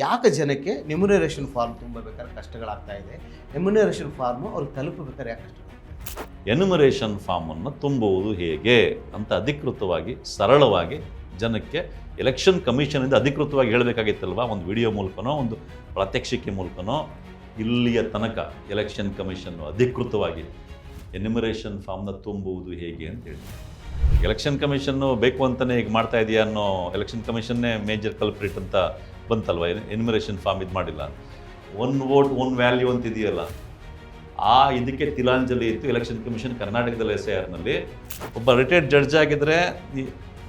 ಯಾಕೆ ಜನಕ್ಕೆ numeration form ತುಂಬಬೇಕಾದ್ರೆ ಕಷ್ಟಗಳಾಗ್ತಾ ಇದೆ? ನ್ಯೂಮರೇಷನ್ ಫಾರ್ಮ್ ಅವ್ರಿಗೆ ತಲುಪಬೇಕಾದ್ರೆ ಯಾಕೆ ಕಷ್ಟ? ಎನ್ಯುಮರೇಷನ್ ಫಾರ್ಮನ್ನು ತುಂಬುವುದು ಹೇಗೆ ಅಂತ ಅಧಿಕೃತವಾಗಿ ಸರಳವಾಗಿ ಜನಕ್ಕೆ ಎಲೆಕ್ಷನ್ ಕಮಿಷನಿಂದ ಅಧಿಕೃತವಾಗಿ ಹೇಳಬೇಕಾಗಿತ್ತಲ್ವ, ಒಂದು ವಿಡಿಯೋ ಮೂಲಕನೋ ಒಂದು ಪ್ರಾತ್ಯಕ್ಷಿಕೆ ಮೂಲಕನೋ. ಇಲ್ಲಿಯ ತನಕ ಎಲೆಕ್ಷನ್ ಕಮಿಷನ್ನು ಅಧಿಕೃತವಾಗಿ ಎನ್ಯುಮರೇಷನ್ ಫಾರ್ಮ್ನ ತುಂಬುವುದು ಹೇಗೆ ಅಂತೇಳಿ ಎಲೆಕ್ಷನ್ ಕಮಿಷನ್ನು ಬೇಕು ಅಂತಲೇ ಈಗ ಮಾಡ್ತಾ ಇದೆಯಾ ಅನ್ನೋ ಎಲೆಕ್ಷನ್ ಕಮಿಷನ್ನೇ ಮೇಜರ್ ಕಲ್ಪ್ರಿಟ್ ಅಂತ ಬಂತಲ್ವ. ಎನ್ಯುಮರೇಷನ್ ಫಾರ್ಮ್ ಇದು ಮಾಡಿಲ್ಲ, ಒನ್ ವೋಟ್ ಒನ್ ವ್ಯಾಲ್ಯೂ ಅಂತ ಇದೆಯಲ್ಲ, ಆ ಇದಕ್ಕೆ ತಿಲಾಂಜಲಿ ಇತ್ತು ಎಲೆಕ್ಷನ್ ಕಮಿಷನ್ ಕರ್ನಾಟಕದಲ್ಲಿ. SIRನಲ್ಲಿ ಒಬ್ಬ ರಿಟೈರ್ಡ್ ಜಡ್ಜ್ ಆಗಿದ್ದರೆ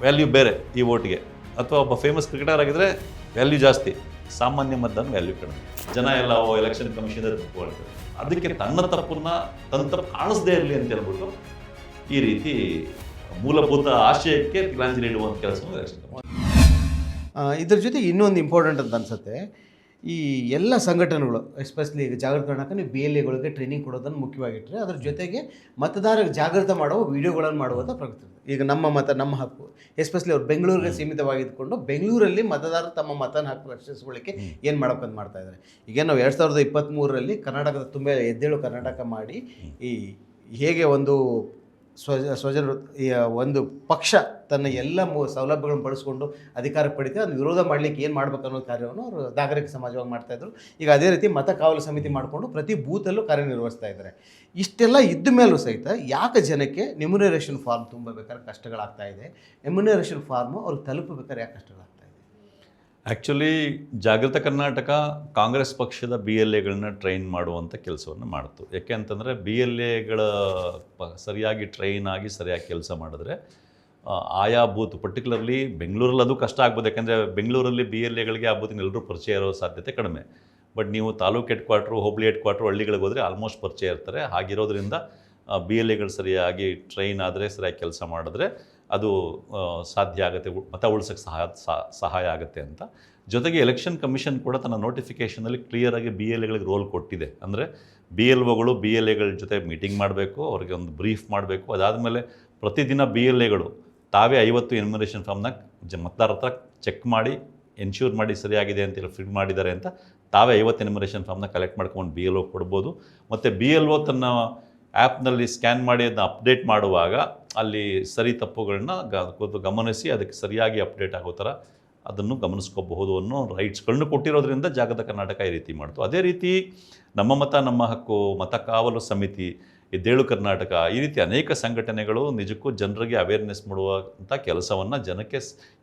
ವ್ಯಾಲ್ಯೂ ಬೇರೆ ಈ ವೋಟ್ಗೆ, ಅಥವಾ ಒಬ್ಬ ಫೇಮಸ್ ಕ್ರಿಕೆಟರ್ ಆಗಿದ್ದರೆ ವ್ಯಾಲ್ಯೂ ಜಾಸ್ತಿ, ಸಾಮಾನ್ಯ ಮತದಾನ ವ್ಯಾಲ್ಯೂ ಕಡಿಮೆ. ಜನ ಎಲ್ಲ ಎಲೆಕ್ಷನ್ ಕಮಿಷನ್ ತಪ್ಪಿಕೊಳ್ತಾರೆ. ಅದಕ್ಕೆ ತನ್ನ ತಪ್ಪು ಕಾಣಿಸ್ದೇ ಇರಲಿ ಅಂತ ಹೇಳ್ಬಿಟ್ಟು ಈ ರೀತಿ ಮೂಲಭೂತ ಆಶಯಕ್ಕೆ ತಿಲಾಂಜಲಿ ಇಡುವಂಥ ಕೆಲಸ ಎಲೆಕ್ಷನ್ ಕಮಿಷನ್. ಇದ್ರ ಜೊತೆಗೆ ಇನ್ನೊಂದು ಇಂಪಾರ್ಟೆಂಟ್ ಅಂತ ಅನಿಸುತ್ತೆ, ಈ ಎಲ್ಲ ಸಂಘಟನೆಗಳು ಎಸ್ಪೆಷಲಿ ಈಗ ಜಾಗೃತ ಕರ್ನಾಟಕ ನೀವು BLAಗಳಿಗೆ ಟ್ರೈನಿಂಗ್ ಕೊಡೋದನ್ನು ಮುಖ್ಯವಾಗಿಟ್ಟರೆ, ಅದ್ರ ಜೊತೆಗೆ ಮತದಾರರಿಗೆ ಜಾಗೃತ ಮಾಡುವ ವಿಡಿಯೋಗಳನ್ನು ಮಾಡುವಂಥ ಪ್ರಗತಿ. ಈಗ ನಮ್ಮ ಮತ ನಮ್ಮ ಹಕ್ಕು, ಎಸ್ಪೆಷಲಿ ಅವ್ರು ಬೆಂಗಳೂರಿಗೆ ಸೀಮಿತವಾಗಿದ್ದುಕೊಂಡು ಬೆಂಗಳೂರಲ್ಲಿ ಮತದಾರರು ತಮ್ಮ ಮತನ ಹಕ್ಕು ರಕ್ಷಿಸ್ಕೊಳ್ಳಿಕ್ಕೆ ಏನು ಮಾಡ್ಬೇಕಂತ ಮಾಡ್ತಾ ಇದ್ದಾರೆ. ಈಗ ನಾವು 2023ರಲ್ಲಿ ಕರ್ನಾಟಕದ ತುಂಬ ಎದ್ದೇಳು ಕರ್ನಾಟಕ ಮಾಡಿ ಈ ಹೇಗೆ ಒಂದು ಸ್ವಜನ ಒಂದು ಪಕ್ಷ ತನ್ನ ಎಲ್ಲ ಸೌಲಭ್ಯಗಳನ್ನು ಬಳಸ್ಕೊಂಡು ಅಧಿಕಾರ ಪಡಿತೀವಿ, ಅದನ್ನು ವಿರೋಧ ಮಾಡಲಿಕ್ಕೆ ಏನು ಮಾಡ್ಬೇಕು ಅನ್ನೋ ಕಾರ್ಯವನ್ನು ಅವರು ನಾಗರಿಕ ಸಮಾಜವಾಗಿ ಮಾಡ್ತಾಯಿದ್ರು. ಈಗ ಅದೇ ರೀತಿ ಮತ ಕಾವಲು ಸಮಿತಿ ಮಾಡಿಕೊಂಡು ಪ್ರತಿ ಬೂತಲ್ಲೂ ಕಾರ್ಯನಿರ್ವಹಿಸ್ತಾ ಇದ್ದಾರೆ. ಇಷ್ಟೆಲ್ಲ ಇದ್ದ ಮೇಲೂ ಸಹಿತ ಯಾಕೆ ಜನಕ್ಕೆ ನ್ಯೂಮರೇಷನ್ ಫಾರ್ಮ್ ತುಂಬಬೇಕಾದ್ರೆ ಕಷ್ಟಗಳಾಗ್ತಾ ಇದೆ? ನ್ಯೂಮರೇಷನ್ ಫಾರ್ಮು ಅವ್ರಿಗೆ ತಲುಪಬೇಕಾದ್ರೆ ಯಾಕೆ ಕಷ್ಟಗಳಾಗ್ತಾ ಇದೆ? ಆ್ಯಕ್ಚುಲಿ ಜಾಗೃತ ಕರ್ನಾಟಕ ಕಾಂಗ್ರೆಸ್ ಪಕ್ಷದ BLAಗಳನ್ನ ಟ್ರೈನ್ ಮಾಡುವಂಥ ಕೆಲಸವನ್ನು ಮಾಡ್ತು. ಯಾಕೆ ಅಂತಂದರೆ BLAಗಳ ಸರಿಯಾಗಿ ಟ್ರೈನ್ ಆಗಿ ಸರಿಯಾಗಿ ಕೆಲಸ ಮಾಡಿದ್ರೆ ಆಯಾ ಬೂತ್, ಪರ್ಟಿಕ್ಯುಲರ್ಲಿ ಬೆಂಗಳೂರಲ್ಲಿ ಅದು ಕಷ್ಟ ಆಗ್ಬೋದು. ಯಾಕೆಂದರೆ ಬೆಂಗಳೂರಲ್ಲಿ BLAಗಳಿಗೆ ಆ ಬೂತಿನ ಎಲ್ಲರೂ ಪರಿಚಯ ಇರೋ ಸಾಧ್ಯತೆ ಕಡಿಮೆ. ಬಟ್ ನೀವು ತಾಲೂಕು ಹೆಡ್ ಕ್ವಾರ್ಟ್ರು, ಹೋಬಳಿ ಹೆಡ್ ಕ್ವಾರ್ಟ್ರು, ಹಳ್ಳಿಗಳಿಗೆ ಹೋದರೆ ಆಲ್ಮೋಸ್ಟ್ ಪರಿಚಯ ಇರ್ತಾರೆ. ಹಾಗಿರೋದ್ರಿಂದ BLAಗಳು ಸರಿಯಾಗಿ ಟ್ರೈನ್ ಆದರೆ, ಸರಿಯಾಗಿ ಕೆಲಸ ಮಾಡಿದ್ರೆ ಅದು ಸಾಧ್ಯ ಆಗುತ್ತೆ, ಮತ ಉಳಿಸೋಕ್ಕೆ ಸಹಾಯ ಆಗುತ್ತೆ ಅಂತ. ಜೊತೆಗೆ ಎಲೆಕ್ಷನ್ ಕಮಿಷನ್ ಕೂಡ ತನ್ನ ನೋಟಿಫಿಕೇಷನಲ್ಲಿ ಕ್ಲಿಯರಾಗಿ BLAಗಳಿಗೆ ರೋಲ್ ಕೊಟ್ಟಿದೆ. ಅಂದರೆ BLOಗಳು BLAಗಳ ಜೊತೆ ಮೀಟಿಂಗ್ ಮಾಡಬೇಕು, ಅವ್ರಿಗೆ ಒಂದು ಬ್ರೀಫ್ ಮಾಡಬೇಕು. ಅದಾದಮೇಲೆ ಪ್ರತಿದಿನ BLAಗಳು ತಾವೇ 50 ಎನ್ಯುಮರೇಷನ್ ಫಾರ್ಮ್ನ ಮತದಾರರ ಹತ್ರ ಚೆಕ್ ಮಾಡಿ ಎನ್ಶ್ಯೂರ್ ಮಾಡಿ ಸರಿಯಾಗಿದೆ ಅಂತೇಳಿ ಫಿಲ್ ಮಾಡಿದ್ದಾರೆ ಅಂತ ತಾವೇ 50 ಎನ್ಯುಮರೇಷನ್ ಫಾರ್ಮ್ನ ಕಲೆಕ್ಟ್ ಮಾಡ್ಕೊಂಡು BLO ಕೊಡ್ಬೋದು. ಮತ್ತು BLO ತನ್ನ ಆ್ಯಪ್ನಲ್ಲಿ ಸ್ಕ್ಯಾನ್ ಮಾಡಿ ಅದನ್ನ ಅಪ್ಡೇಟ್ ಮಾಡುವಾಗ ಅಲ್ಲಿ ಸರಿ ತಪ್ಪುಗಳನ್ನ ಗಮನಿಸಿ ಅದಕ್ಕೆ ಸರಿಯಾಗಿ ಅಪ್ಡೇಟ್ ಆಗೋ ಥರ ಅದನ್ನು ಗಮನಿಸ್ಕೋಬಹುದು ಅನ್ನೋ ರೈಟ್ಸ್ಗಳನ್ನು ಕೊಟ್ಟಿರೋದ್ರಿಂದ ಜಾಗೃತ ಕರ್ನಾಟಕ ಈ ರೀತಿ ಮಾಡ್ತು. ಅದೇ ರೀತಿ ನಮ್ಮ ಮತ ನಮ್ಮ ಹಕ್ಕು, ಮತ ಕಾವಲು ಸಮಿತಿ, ಎದ್ದೇಳು ಕರ್ನಾಟಕ, ಈ ರೀತಿ ಅನೇಕ ಸಂಘಟನೆಗಳು ನಿಜಕ್ಕೂ ಜನರಿಗೆ ಅವೇರ್ನೆಸ್ ಮಾಡುವಂಥ ಕೆಲಸವನ್ನು ಜನಕ್ಕೆ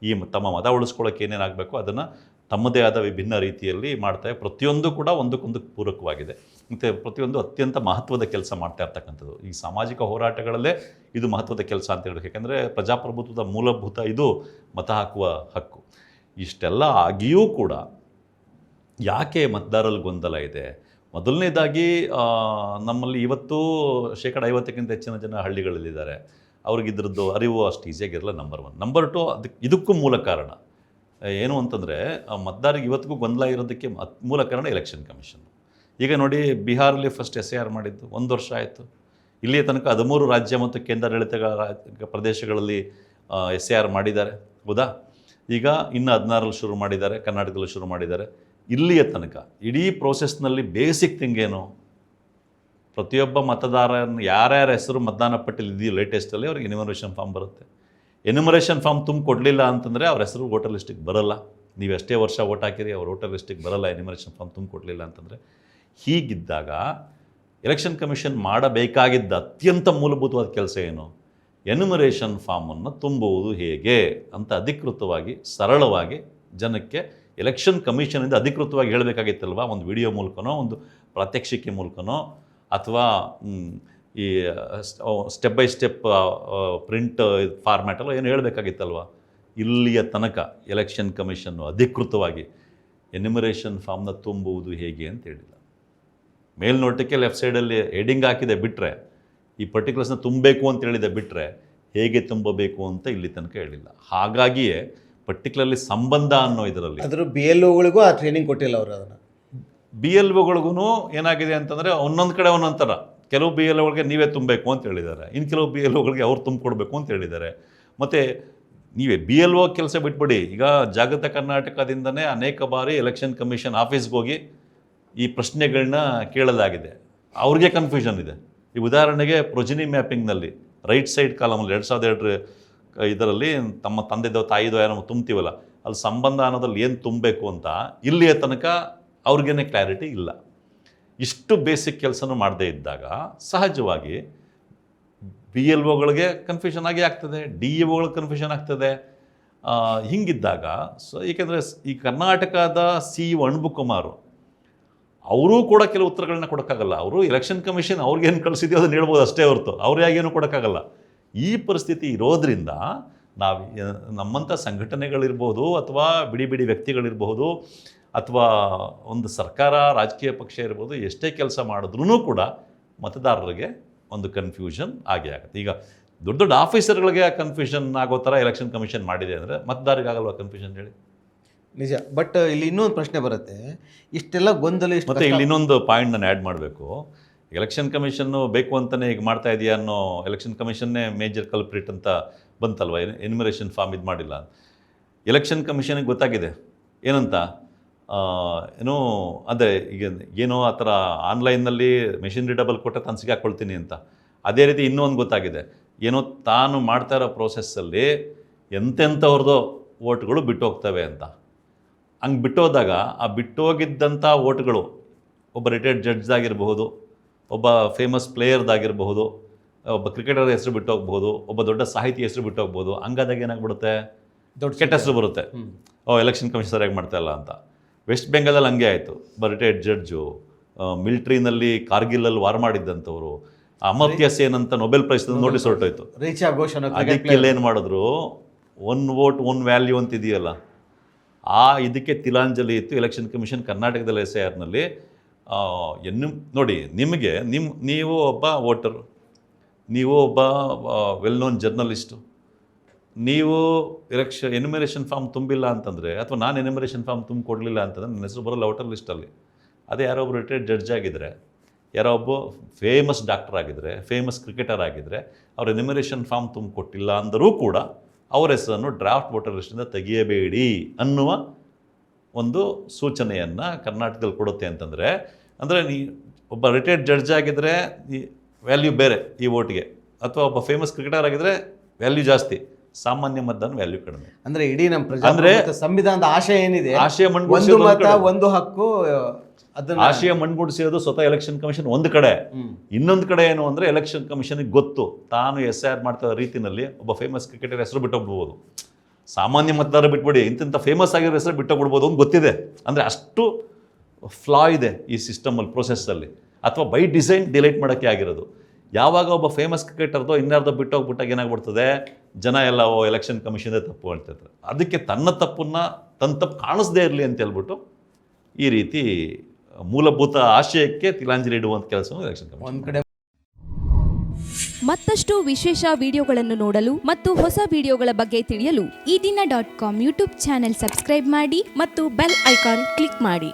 ಈ ತಮ್ಮ ಮತ ಉಳಿಸ್ಕೊಳ್ಳೋಕೆ ಏನೇನಾಗಬೇಕು ಅದನ್ನು ತಮ್ಮದೇ ಆದ ವಿಭಿನ್ನ ರೀತಿಯಲ್ಲಿ ಮಾಡ್ತಾರೆ. ಪ್ರತಿಯೊಂದು ಕೂಡ ಒಂದಕ್ಕೊಂದು ಪೂರಕವಾಗಿದೆ. ಮತ್ತು ಪ್ರತಿಯೊಂದು ಅತ್ಯಂತ ಮಹತ್ವದ ಕೆಲಸ ಮಾಡ್ತಾ ಇರ್ತಕ್ಕಂಥದ್ದು. ಈ ಸಾಮಾಜಿಕ ಹೋರಾಟಗಳಲ್ಲೇ ಇದು ಮಹತ್ವದ ಕೆಲಸ ಅಂತ ಹೇಳಬೇಕು. ಯಾಕೆಂದರೆ ಪ್ರಜಾಪ್ರಭುತ್ವದ ಮೂಲಭೂತ ಇದು ಮತ ಹಾಕುವ ಹಕ್ಕು. ಇಷ್ಟೆಲ್ಲ ಆಗಿಯೂ ಕೂಡ ಯಾಕೆ ಮತದಾರರಲ್ಲಿ ಗೊಂದಲ ಇದೆ? ಮೊದಲನೇದಾಗಿ ನಮ್ಮಲ್ಲಿ ಇವತ್ತು 50% ಹೆಚ್ಚಿನ ಜನ ಹಳ್ಳಿಗಳಲ್ಲಿದ್ದಾರೆ. ಅವ್ರಿಗಿದ್ರದ್ದು ಅರಿವು ಅಷ್ಟು ಈಸಿಯಾಗಿರಲ್ಲ, ನಂಬರ್ 1. ನಂಬರ್ 2, ಇದಕ್ಕೂ ಮೂಲ ಕಾರಣ ಏನು ಅಂತಂದರೆ, ಮತದಾರರಿಗೆ ಇವತ್ತಿಗೂ ಗೊಂದಲ ಇರೋದಕ್ಕೆ ಮೂಲ ಕಾರಣ ಎಲೆಕ್ಷನ್ ಕಮಿಷನ್. ಈಗ ನೋಡಿ, ಬಿಹಾರಲ್ಲಿ ಫಸ್ಟ್ SIR ಮಾಡಿದ್ದು 1 ವರ್ಷ ಆಯಿತು. ಇಲ್ಲಿಯ ತನಕ 13 ರಾಜ್ಯ ಮತ್ತು ಕೇಂದ್ರಾಡಳಿತ ಪ್ರದೇಶಗಳಲ್ಲಿ SIR ಮಾಡಿದ್ದಾರೆ, ಹೌದಾ? ಈಗ ಇನ್ನು 16ರಲ್ಲಿ ಶುರು ಮಾಡಿದ್ದಾರೆ, ಕರ್ನಾಟಕದಲ್ಲಿ ಶುರು ಮಾಡಿದ್ದಾರೆ. ಇಲ್ಲಿಯ ತನಕ ಇಡೀ ಪ್ರೋಸೆಸ್ನಲ್ಲಿ ಬೇಸಿಕ್ ಥಿಂಗ್ ಏನು? ಪ್ರತಿಯೊಬ್ಬ ಮತದಾರನ ಯಾರ್ಯಾರ ಹೆಸರು ಮತದಾನ ಪಟ್ಟಿಲಿ ಇದೆಯೋ ಲೇಟೆಸ್ಟಲ್ಲಿ ಅವ್ರಿಗೆ ಎನ್ಯುಮರೇಷನ್ ಫಾರ್ಮ್ ಬರುತ್ತೆ. ಎನ್ಯುಮರೇಷನ್ ಫಾರ್ಮ್ ತುಂಬ ಕೊಡಲಿಲ್ಲ ಅಂತಂದರೆ ಅವ್ರ ಹೆಸರು ವೋಟರ್ ಲಿಸ್ಟಿಗೆ ಬರೋಲ್ಲ. ನೀವು ಎಷ್ಟೇ ವರ್ಷ ವೋಟ್ ಹಾಕಿರಿ ಅವ್ರ ವೋಟರ್ ಲಿಸ್ಟಿಗೆ ಬರೋಲ್ಲ, ಎನ್ಯುಮರೇಷನ್ ಫಾರ್ಮ್ ತುಂಬ ಕೊಡಲಿಲ್ಲ ಅಂತಂದರೆ. ಹೀಗಿದ್ದಾಗ ಎಲೆಕ್ಷನ್ ಕಮಿಷನ್ ಮಾಡಬೇಕಾಗಿದ್ದ ಅತ್ಯಂತ ಮೂಲಭೂತವಾದ ಕೆಲಸ ಏನು? ಎನ್ಯುಮರೇಷನ್ ಫಾರ್ಮನ್ನು ತುಂಬುವುದು ಹೇಗೆ ಅಂತ ಅಧಿಕೃತವಾಗಿ ಸರಳವಾಗಿ ಜನಕ್ಕೆ ಎಲೆಕ್ಷನ್ ಕಮಿಷನಿಂದ ಅಧಿಕೃತವಾಗಿ ಹೇಳಬೇಕಾಗಿತ್ತಲ್ವ, ಒಂದು ವಿಡಿಯೋ ಮೂಲಕನೋ ಒಂದು ಪ್ರಾತ್ಯಕ್ಷಿಕೆ ಮೂಲಕನೋ ಅಥವಾ ಈ ಸ್ಟೆಪ್ ಬೈ ಸ್ಟೆಪ್ ಪ್ರಿಂಟ್ ಫಾರ್ಮ್ಯಾಟಲ್ಲೋ ಏನು ಹೇಳಬೇಕಾಗಿತ್ತಲ್ವ. ಇಲ್ಲಿಯ ತನಕ ಎಲೆಕ್ಷನ್ ಕಮಿಷನ್ನು ಅಧಿಕೃತವಾಗಿ ಎನ್ಯುಮರೇಷನ್ ಫಾರ್ಮ್ನ ತುಂಬುವುದು ಹೇಗೆ ಅಂತ ಹೇಳಿಲ್ಲ. ಮೇಲ್ನೋಟಕ್ಕೆ ಲೆಫ್ಟ್ ಸೈಡಲ್ಲಿ ಹೆಡಿಂಗ್ ಹಾಕಿದೆ ಬಿಟ್ಟರೆ, ಈ ಪರ್ಟಿಕ್ಯುಲರ್ಸ್ನ ತುಂಬಬೇಕು ಅಂತ ಹೇಳಿದೆ ಬಿಟ್ಟರೆ, ಹೇಗೆ ತುಂಬಬೇಕು ಅಂತ ಇಲ್ಲಿ ತನಕ ಹೇಳಿಲ್ಲ. ಹಾಗಾಗಿಯೇ ಪರ್ಟಿಕ್ಯುಲರ್ಲಿ ಸಂಬಂಧ ಅನ್ನೋ ಇದರಲ್ಲಿ ಅದ್ರ BLOಗಳಿಗೂ ಆ ಟ್ರೈನಿಂಗ್ ಕೊಟ್ಟಿಲ್ಲ ಅವರು. ಅದನ್ನು BLOಗಳಿಗೂ ಏನಾಗಿದೆ ಅಂತಂದರೆ ಒಂದೊಂದು ಕಡೆ ಒಂದೊಂದು ಥರ. ಕೆಲವು BLOಗಳಿಗೆ ನೀವೇ ತುಂಬಬೇಕು ಅಂತ ಹೇಳಿದ್ದಾರೆ, ಇನ್ನು ಕೆಲವು BLOಗಳಿಗೆ ಅವ್ರು ತುಂಬಿಕೊಡ್ಬೇಕು ಅಂತ ಹೇಳಿದ್ದಾರೆ. ಮತ್ತು ನೀವೇ ಬಿ ಎಲ್ ಒ ಕೆಲಸ ಬಿಟ್ಬಿಡಿ, ಈಗ ಜಾಗೃತ ಕರ್ನಾಟಕದಿಂದನೇ ಅನೇಕ ಬಾರಿ ಎಲೆಕ್ಷನ್ ಕಮಿಷನ್ ಆಫೀಸ್ಗೆ ಹೋಗಿ ಈ ಪ್ರಶ್ನೆಗಳನ್ನ ಕೇಳಲಾಗಿದೆ. ಅವ್ರಿಗೆ ಕನ್ಫ್ಯೂಷನ್ ಇದೆ. ಈ ಉದಾಹರಣೆಗೆ ಪ್ರೊಜಿನಿ ಮ್ಯಾಪಿಂಗ್ನಲ್ಲಿ ರೈಟ್ ಸೈಡ್ ಕಾಲಮಲ್ಲಿ 2002 ಇದರಲ್ಲಿ ತಮ್ಮ ತಂದೆದೋ ತಾಯಿದೋ ಏನೋ ತುಂಬ್ತೀವಲ್ಲ, ಅಲ್ಲಿ ಸಂಬಂಧ ಅನ್ನೋದ್ರಲ್ಲಿ ಏನು ತುಂಬಬೇಕು ಅಂತ ಇಲ್ಲಿಯ ತನಕ ಅವ್ರಿಗೇನೆ ಕ್ಲಾರಿಟಿ ಇಲ್ಲ. ಇಷ್ಟು ಬೇಸಿಕ್ ಕೆಲಸನೂ ಮಾಡದೇ ಇದ್ದಾಗ ಸಹಜವಾಗಿ ಬಿ ಎಲ್ ಒಗಳಿಗೆ ಕನ್ಫ್ಯೂಷನ್ ಆಗಿ ಆಗ್ತದೆ, ಡಿ ಇ ಒಗಳಿಗೆ ಕನ್ಫ್ಯೂಷನ್ ಆಗ್ತದೆ. ಹಿಂಗಿದ್ದಾಗ ಏಕೆಂದರೆ ಈ ಕರ್ನಾಟಕದ ಸಿ ಇ ಅಣ್ಬುಕುಮಾರ್ ಅವರೂ ಕೂಡ ಕೆಲವು ಉತ್ತರಗಳನ್ನ ಕೊಡೋಕ್ಕಾಗಲ್ಲ. ಅವರು ಎಲೆಕ್ಷನ್ ಕಮಿಷನ್ ಅವ್ರಿಗೇನು ಕಳಿಸಿದೆಯೋ ಅದನ್ನು ಹೇಳ್ಬೋದು ಅಷ್ಟೇ ಹೊರತು ಅವ್ರಿಗೇನು ಕೊಡೋಕ್ಕಾಗಲ್ಲ. ಈ ಪರಿಸ್ಥಿತಿ ಇರೋದ್ರಿಂದ ನಾವು ನಮ್ಮಂಥ ಸಂಘಟನೆಗಳಿರ್ಬೋದು ಅಥವಾ ಬಿಡಿ ಬಿಡಿ ವ್ಯಕ್ತಿಗಳಿರ್ಬೋದು ಅಥವಾ ಒಂದು ಸರ್ಕಾರ ರಾಜಕೀಯ ಪಕ್ಷ ಇರ್ಬೋದು, ಎಷ್ಟೇ ಕೆಲಸ ಮಾಡಿದ್ರೂ ಕೂಡ ಮತದಾರರಿಗೆ ಒಂದು ಕನ್ಫ್ಯೂಷನ್ ಆಗೇ ಆಗುತ್ತೆ. ಈಗ ದೊಡ್ಡ ದೊಡ್ಡ ಆಫೀಸರ್ಗಳಿಗೆ ಕನ್ಫ್ಯೂಷನ್ ಆಗೋ ಥರ ಎಲೆಕ್ಷನ್ ಕಮಿಷನ್ ಮಾಡಿದೆ ಅಂದರೆ ಮತದಾರರಿಗೆ ಆಗಲ್ವಾ ಕನ್ಫ್ಯೂಷನ್ ಹೇಳಿ? ನಿಜ. ಬಟ್ ಇಲ್ಲಿ ಇನ್ನೊಂದು ಪ್ರಶ್ನೆ ಬರುತ್ತೆ, ಇಷ್ಟೆಲ್ಲ ಗೊಂದಲ ಮತ್ತು ಇಲ್ಲಿ ಇನ್ನೊಂದು ಪಾಯಿಂಟ್ ನಾನು ಆ್ಯಡ್ ಮಾಡಬೇಕು. ಎಲೆಕ್ಷನ್ ಕಮಿಷನ್ನು ಬೇಕು ಅಂತಲೇ ಈಗ ಮಾಡ್ತಾ ಇದೆಯಾ ಅನ್ನೋ, ಎಲೆಕ್ಷನ್ ಕಮಿಷನ್ನೇ ಮೇಜರ್ ಕಲ್ಪ್ರಿಟ್ ಅಂತ ಬಂತಲ್ವ, ಎನ್ಯುಮರೇಷನ್ ಫಾರ್ಮ್ ಇದು ಮಾಡಿಲ್ಲ. ಎಲೆಕ್ಷನ್ ಕಮಿಷನ್ಗೆ ಗೊತ್ತಾಗಿದೆ ಏನಂತ, ಏನೋ ಅದೇ ಈಗ ಏನೋ ಆ ಥರ ಆನ್ಲೈನ್ನಲ್ಲಿ ಮೆಷಿನ್ ರೀಡಬಲ್ ಕೊಟ್ಟರೆ ತಾನು ಸಿಗಾಕೊಳ್ತೀನಿ ಅಂತ. ಅದೇ ರೀತಿ ಇನ್ನೂ ಒಂದು ಗೊತ್ತಾಗಿದೆ, ಏನೋ ತಾನು ಮಾಡ್ತಾ ಇರೋ ಪ್ರೋಸೆಸ್ಸಲ್ಲಿ ಎಂತೆಂಥವ್ರದ್ದು ಓಟ್ಗಳು ಬಿಟ್ಟೋಗ್ತವೆ ಅಂತ. ಹಂಗೆ ಬಿಟ್ಟೋದಾಗ ಆ ಬಿಟ್ಟೋಗಿದ್ದಂಥ ಓಟ್ಗಳು ಒಬ್ಬ ರಿಟೈರ್ಡ್ ಜಡ್ಜ್ದಾಗಿರಬಹುದು, ಒಬ್ಬ ಫೇಮಸ್ ಪ್ಲೇಯರ್ದಾಗಿರಬಹುದು, ಒಬ್ಬ ಕ್ರಿಕೆಟರ್ ಹೆಸರು ಬಿಟ್ಟೋಗ್ಬೋದು, ಒಬ್ಬ ದೊಡ್ಡ ಸಾಹಿತಿ ಹೆಸರು ಬಿಟ್ಟೋಗ್ಬೋದು. ಹಂಗಾದಾಗ ಏನಾಗ್ಬಿಡುತ್ತೆ, ದೊಡ್ಡ ಕೆಟ್ಟ ಹೆಸರು ಬರುತ್ತೆ. ಎಲೆಕ್ಷನ್ ಕಮಿಷನ್ ಸರಿಯಾಗಿ ಮಾಡ್ತಾ ಇಲ್ಲ ಅಂತ. ವೆಸ್ಟ್ ಬೆಂಗಾಲಲ್ಲಿ ಹಂಗೆ ಆಯಿತು. ಒಬ್ಬ ರಿಟೈರ್ಡ್ ಜಡ್ಜು, ಮಿಲಿಟ್ರಿನಲ್ಲಿ ಕಾರ್ಗಿಲಲ್ಲಿ ವಾರ್ ಮಾಡಿದ್ದಂಥವ್ರು, ಅಮರ್ತ್ಯ ಸೇನ್ ಅಂತ ನೊಬೆಲ್ ಪ್ರೈಸ್ ನೋಟಿಸ್ ಹೊರಟೋಯ್ತು. ಅದಕ್ಕೆಲ್ಲ ಏನು ಮಾಡಿದ್ರು, 1 vote 1 value ಅಂತ ಇದೆಯಲ್ಲ, ಇದಕ್ಕೆ ತಿಲಾಂಜಲಿ ಇತ್ತು ಎಲೆಕ್ಷನ್ ಕಮಿಷನ್ ಕರ್ನಾಟಕದಲ್ಲಿ SIRನಲ್ಲಿ. ನೋಡಿ, ನಿಮಗೆ ನೀವು ಒಬ್ಬ ವೋಟರು, ನೀವು ಒಬ್ಬ ವೆಲ್ ನೋನ್ ಜರ್ನಲಿಸ್ಟು, ನೀವು ಎನ್ಯುಮರೇಷನ್ ಫಾರ್ಮ್ ತುಂಬಿಲ್ಲ ಅಂತಂದರೆ, ಅಥವಾ ನಾನು ಎನ್ಯುಮರೇಷನ್ ಫಾರ್ಮ್ ತುಂಬಿಕೊಡಲಿಲ್ಲ ಅಂತಂದರೆ ನನ್ನ ಹೆಸರು ಬರೋಲ್ಲ ವೋಟರ್ ಲಿಸ್ಟಲ್ಲಿ. ಅದೇ ಯಾರೋ ಒಬ್ಬರು ರಿಟೈರ್ಡ್ ಜಡ್ಜ್ ಆಗಿದ್ದರೆ, ಯಾರೋ ಒಬ್ಬ ಫೇಮಸ್ ಡಾಕ್ಟರ್ ಆಗಿದ್ದರೆ, ಫೇಮಸ್ ಕ್ರಿಕೆಟರ್ ಆಗಿದ್ದರೆ, ಅವ್ರ ಎನ್ಯುಮರೇಷನ್ ಫಾರ್ಮ್ ತುಂಬಿಕೊಟ್ಟಿಲ್ಲ ಅಂದರೂ ಕೂಡ ಅವರ ಹೆಸರನ್ನು ಡ್ರಾಫ್ಟ್ ವೋಟರ್ ಲಿಸ್ಟಿಂದ ತೆಗೆಯಬೇಡಿ ಅನ್ನುವ ಒಂದು ಸೂಚನೆಯನ್ನು ಕರ್ನಾಟಕದಲ್ಲಿ ಕೊಡುತ್ತೆ. ಅಂತಂದರೆ ಒಬ್ಬ ರಿಟೈರ್ಡ್ ಜಡ್ಜ್ ಆಗಿದ್ದರೆ ಈ ವ್ಯಾಲ್ಯೂ ಬೇರೆ ಈ ವೋಟ್ಗೆ, ಅಥವಾ ಒಬ್ಬ ಫೇಮಸ್ ಕ್ರಿಕೆಟರ್ ಆಗಿದ್ದರೆ ವ್ಯಾಲ್ಯೂ ಜಾಸ್ತಿ, ಸಾಮಾನ್ಯ ಮತದಾನ ವ್ಯಾಲ್ಯೂ ಕಡಿಮೆ. ಅಂದರೆ ಇಡೀ ನಮ್ಮ ಸಂವಿಧಾನದ ಆಶಯ ಏನಿದೆ, ಆಶಯ ಒಂದು ಮತ ಒಂದು ಹಕ್ಕು, ಆಶಯ ಮಣ್ಗೂಡಿಸಿರೋದು ಸ್ವತಃ ಎಲೆಕ್ಷನ್ ಕಮಿಷನ್ ಒಂದು ಕಡೆ. ಇನ್ನೊಂದು ಕಡೆ ಏನು ಅಂದರೆ ಎಲೆಕ್ಷನ್ ಕಮಿಷನ್ಗೆ ಗೊತ್ತು ತಾನು SIR ಮಾಡ್ತಾ ರೀತಿಯಲ್ಲಿ ಒಬ್ಬ ಫೇಮಸ್ ಕ್ರಿಕೆಟರ್ ಹೆಸರು ಬಿಟ್ಟೋಗ್ಬಿಡ್ಬೋದು, ಸಾಮಾನ್ಯ ಮತದಾರ ಬಿಟ್ಬಿಡಿ, ಇಂಥ ಫೇಮಸ್ ಆಗಿರೋ ಹೆಸರು ಬಿಟ್ಟೋಗ್ಬಿಡ್ಬೋದು ಅಂತ ಗೊತ್ತಿದೆ. ಅಂದರೆ ಅಷ್ಟು ಫ್ಲಾ ಇದೆ ಈ ಸಿಸ್ಟಮಲ್ಲಿ, ಪ್ರೊಸೆಸ್ಸಲ್ಲಿ, ಅಥವಾ ಬೈ ಡಿಸೈನ್ ಡಿಲೈಟ್ ಮಾಡೋಕ್ಕೆ ಆಗಿರೋದು. ಯಾವಾಗ ಒಬ್ಬ ಫೇಮಸ್ ಕ್ರಿಕೆಟರ್ದೋ ಇನ್ಯಾರ್ದೋ ಬಿಟ್ಟೋಗ್ಬಿಟ್ಟಾಗ ಏನಾಗ್ಬಿಡ್ತದೆ, ಜನ ಎಲ್ಲ ಎಲೆಕ್ಷನ್ ಕಮಿಷನ್ದೇ ತಪ್ಪು ಹೇಳ್ತಿರ್ತಾರೆ. ಅದಕ್ಕೆ ತನ್ನ ತಪ್ಪು ಕಾಣಿಸ್ದೇ ಇರಲಿ ಅಂತ ಹೇಳ್ಬಿಟ್ಟು ಈ ರೀತಿ ಮೂಲಭೂತ ಆಶಯಕ್ಕೆ ತಿಲಾಂಜಲಿ ಇಡುವಂಥ ಕೆಲಸವನ್ನು ಎಲೆಕ್ಷನ್ ಕಮಿಷನ್. ಮತ್ತಷ್ಟು ವಿಶೇಷ ವಿಡಿಯೋಗಳನ್ನು ನೋಡಲು ಮತ್ತು ಹೊಸ ವಿಡಿಯೋಗಳ ಬಗ್ಗೆ ತಿಳಿಯಲು EDina.com ಯೂಟ್ಯೂಬ್ ಚಾನೆಲ್ ಸಬ್ಸ್ಕ್ರೈಬ್ ಮಾಡಿ ಮತ್ತು ಬೆಲ್ ಐಕಾನ್ ಕ್ಲಿಕ್ ಮಾಡಿ.